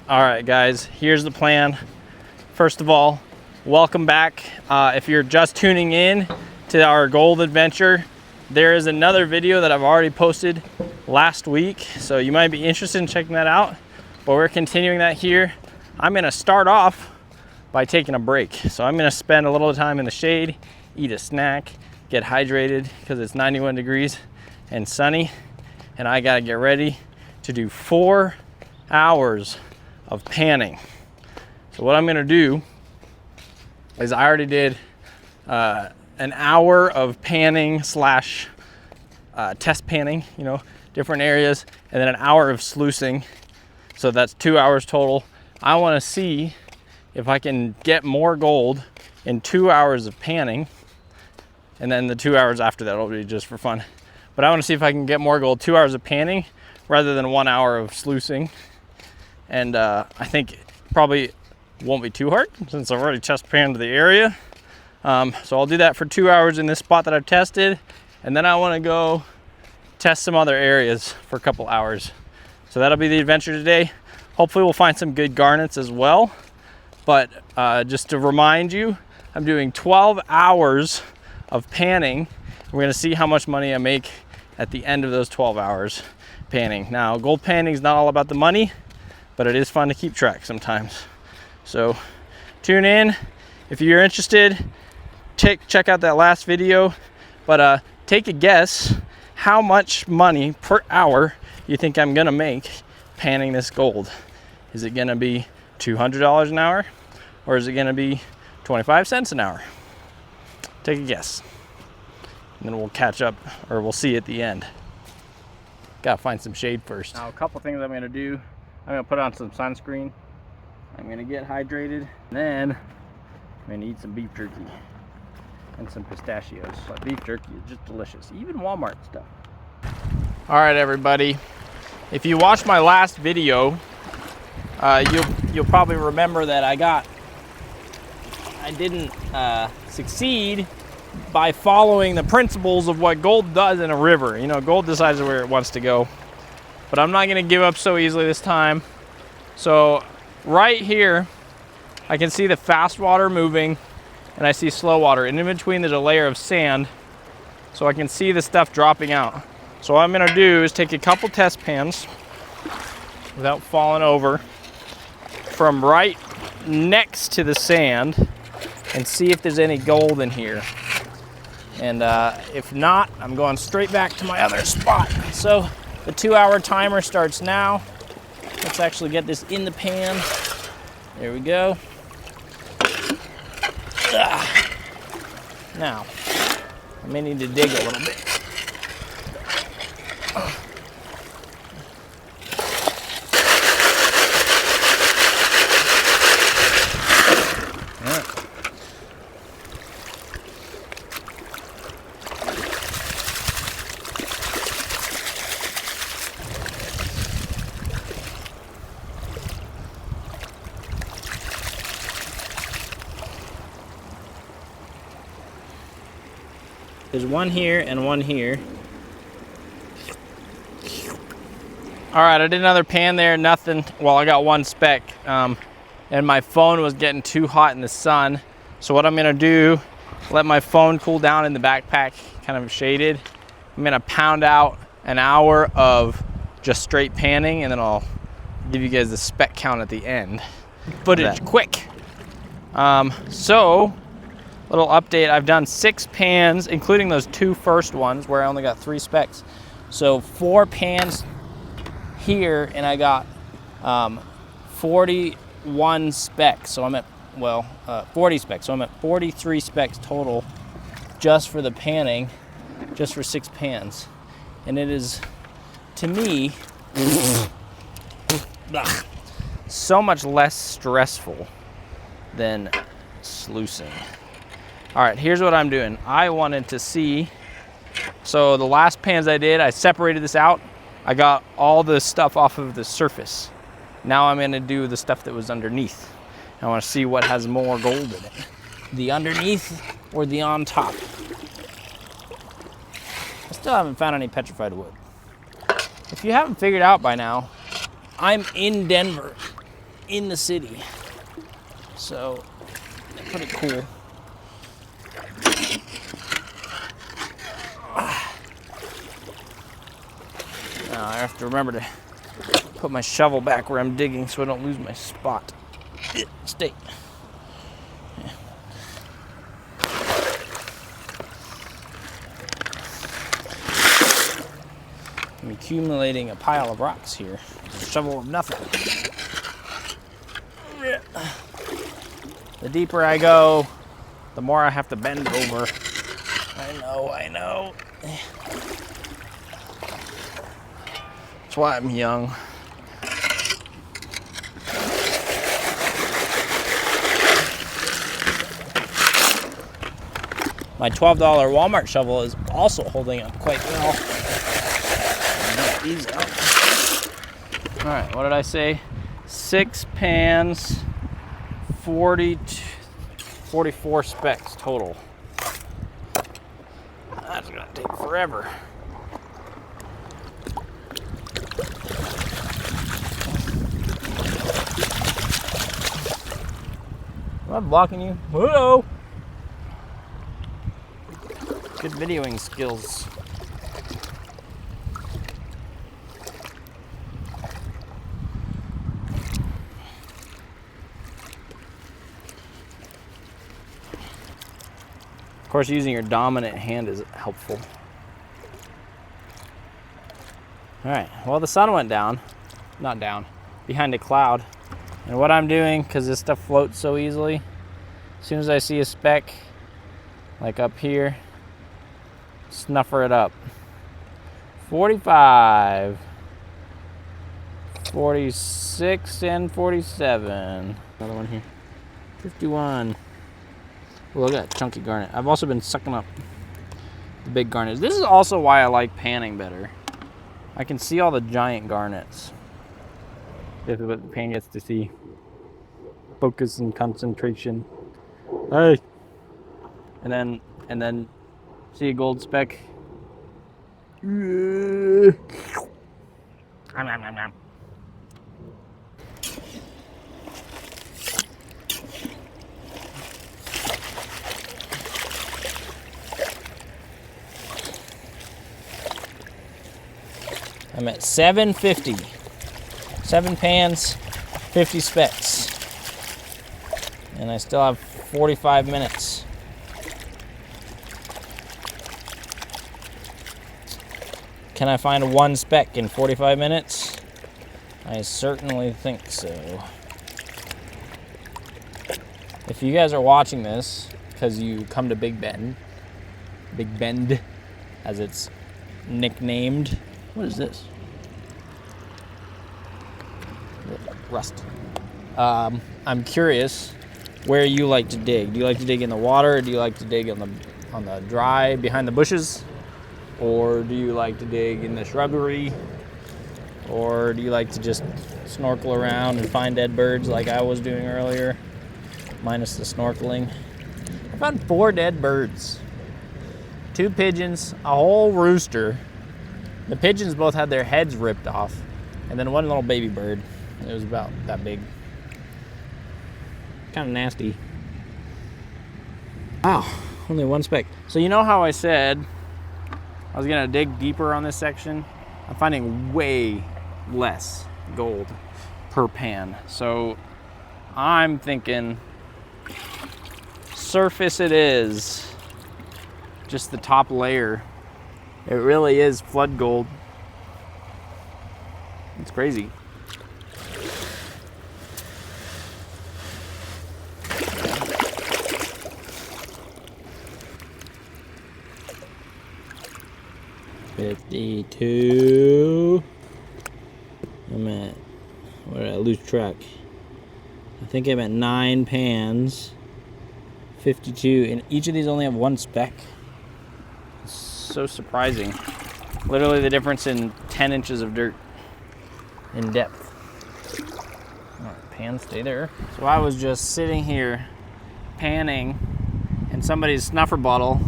All right, guys, here's the plan. First of all, welcome back. If you're just tuning in to our gold adventure, there is another video that I've already posted last week, so you might be interested in checking that out, but we're continuing that here. I'm gonna start off by taking a break. So I'm gonna spend a little time in the shade, eat a snack, get hydrated because it's 91 degrees and sunny, and I gotta get ready to do 4 hours of panning. So what I'm gonna do is I already did an hour of panning slash test panning, you know, different areas, and then an hour of sluicing. So that's 2 hours total. I wanna see if I can get more gold in 2 hours of panning, and then the 2 hours after that will be just for fun. But I wanna see if I can get more gold 2 hours of panning rather than 1 hour of sluicing. And I think probably won't be too hard since I've already test panned the area. So I'll do that for 2 hours in this spot that I've tested, and then I want to go test some other areas for a couple hours. So that'll be the adventure today. Hopefully we'll find some good garnets as well. But just to remind you, I'm doing 12 hours of panning. We're going to see how much money I make at the end of those 12 hours panning. Now, gold panning is not all about the money, but it is fun to keep track sometimes. So tune in if you're interested. Check out that last video, but take a guess how much money per hour you think I'm gonna make panning this gold. Is it gonna be $200 an hour, or is it gonna be 25 cents an hour? Take a guess, and then we'll catch up, or we'll see at the end. Gotta find some shade first. Now, a couple things I'm gonna do. I'm gonna put on some sunscreen. I'm gonna get hydrated. And then I'm gonna eat some beef jerky and some pistachios. But beef jerky is just delicious, even Walmart stuff. All right, everybody. If you watched my last video, you'll probably remember that I didn't succeed by following the principles of what gold does in a river. You know, gold decides where it wants to go. But I'm not gonna give up so easily this time. So right here, I can see the fast water moving and I see slow water. And in between there's a layer of sand, so I can see the stuff dropping out. So what I'm gonna do is take a couple test pans without falling over from right next to the sand and see if there's any gold in here. And if not, I'm going straight back to my other spot. So the 2 hour timer starts now. Let's actually get this in the pan. There we go. Now, I may need to dig a little bit. There's one here and one here. All right, I did another pan there, nothing. Well, I got one speck, and my phone was getting too hot in the sun. So what I'm gonna do, let my phone cool down in the backpack, kind of shaded. I'm gonna pound out an hour of just straight panning, and then I'll give you guys the speck count at the end. Footage, quick. So, little update, I've done 6 pans, including those 2 first ones where I only got 3 specks. So 4 pans here, and I got 41 specks. So I'm at, 40 specks. So I'm at 43 specks total just for the panning, just for 6 pans. And it is, to me, so much less stressful than sluicing. All right, here's what I'm doing. I wanted to see, so the last pans I did, I separated this out. I got all the stuff off of the surface. Now I'm gonna do the stuff that was underneath. I wanna see what has more gold in it. The underneath or the on top. I still haven't found any petrified wood. If you haven't figured out by now, I'm in Denver. in the city. So, pretty cool. Now I have to remember to put my shovel back where I'm digging so I don't lose my spot. Stay. I'm accumulating a pile of rocks here. A shovel of nothing. The deeper I go, the more I have to bend over. I know. That's why I'm young. My $12 Walmart shovel is also holding up quite well. These out. All right, what did I say? 6 pans, 44 specks total. That's gonna take forever. Am I blocking you? Hello. Good videoing skills. Of course, using your dominant hand is helpful. All right, well, the sun went down, not down, behind a cloud. And what I'm doing, because this stuff floats so easily, as soon as I see a speck, like up here, snuffer it up. 45, 46, and 47. Another one here. 51. Oh, look at that chunky garnet. I've also been sucking up the big garnets. This is also why I like panning better. I can see all the giant garnets. This is what the pan gets to see. Focus and concentration. Hey. And then see a gold speck. I'm at 750. 7 pans, 50 specks. And I still have 45 minutes. Can I find 1 speck in 45 minutes? I certainly think so. If you guys are watching this because you come to Big Bend, as it's nicknamed. What is this? Rust. I'm curious where you like to dig. Do you like to dig in the water? Or do you like to dig on the dry behind the bushes? Or do you like to dig in the shrubbery? Or do you like to just snorkel around and find dead birds like I was doing earlier, minus the snorkeling? I found 4 dead birds. 2 pigeons, a whole rooster. The pigeons both had their heads ripped off, and then 1 little baby bird. It was about that big. Kind of nasty. Wow, only 1 speck. So you know how I said I was gonna dig deeper on this section? I'm finding way less gold per pan. So I'm thinking surface it is. Just the top layer. It really is flood gold. It's crazy. $52. I'm at, where did I lose track? I think I'm at 9 pans. 52, and each of these only have 1 speck. It's so surprising. Literally the difference in 10 inches of dirt in depth. All right, pan, stay there. So I was just sitting here panning, and somebody's snuffer bottle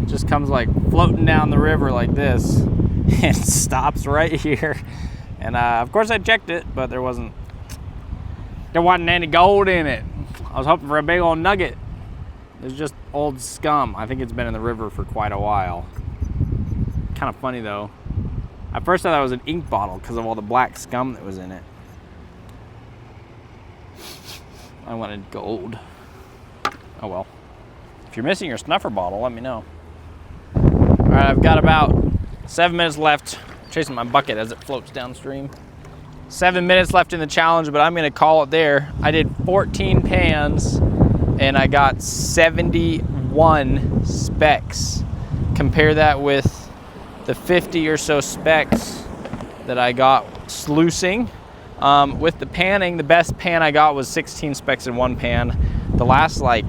just comes like floating down the river like this and stops right here. And of course I checked it, but there wasn't There wasn't any gold in it. I was hoping for a big old nugget. It's just old scum. I think it's been in the river for quite a while. Kind of funny though. At first I thought it was an ink bottle because of all the black scum that was in it. I wanted gold. Oh well. If you're missing your snuffer bottle, let me know. All right, I've got about 7 minutes left. Chasing my bucket as it floats downstream. 7 minutes left in the challenge, but I'm gonna call it there. I did 14 pans and I got 71 specks. Compare that with the 50 or so specks that I got sluicing. With the panning, the best pan I got was 16 specks in one pan. The last like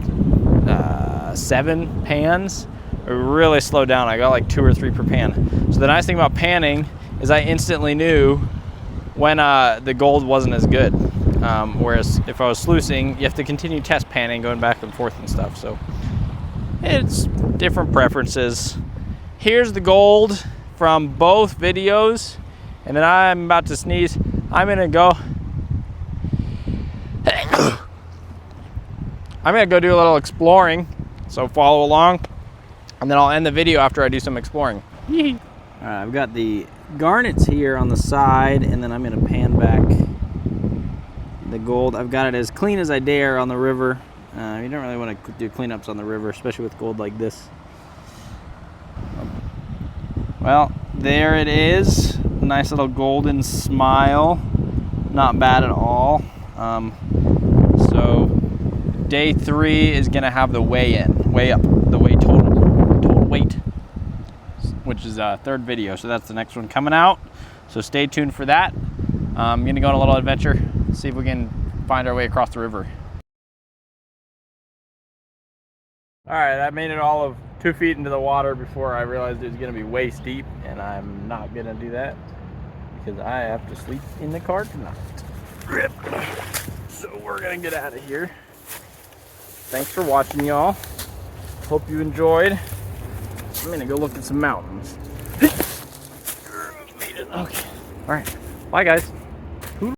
7 pans really slowed down. I got like 2 or 3 per pan. So the nice thing about panning is I instantly knew when the gold wasn't as good. Whereas if I was sluicing, you have to continue test panning, going back and forth and stuff. So it's different preferences. Here's the gold from both videos. And then I'm about to sneeze. I'm gonna go do a little exploring. So follow along. And then I'll end the video after I do some exploring. All right, I've got the garnets here on the side, and then I'm gonna pan back the gold. I've got it as clean as I dare on the river. You don't really want to do cleanups on the river, especially with gold like this. Well, there it is. Nice little golden smile. Not bad at all. So day 3 is gonna have the weigh up, the total weight, which is third video. So that's the next one coming out. So stay tuned for that. I'm gonna go on a little adventure, see if we can find our way across the river. All right, I made it all of 2 feet into the water before I realized it was gonna be waist deep, and I'm not gonna do that because I have to sleep in the car tonight. Rip. So we're gonna get out of here. Thanks for watching, y'all. Hope you enjoyed. I'm gonna go look at some mountains. Okay. All right. Bye, guys.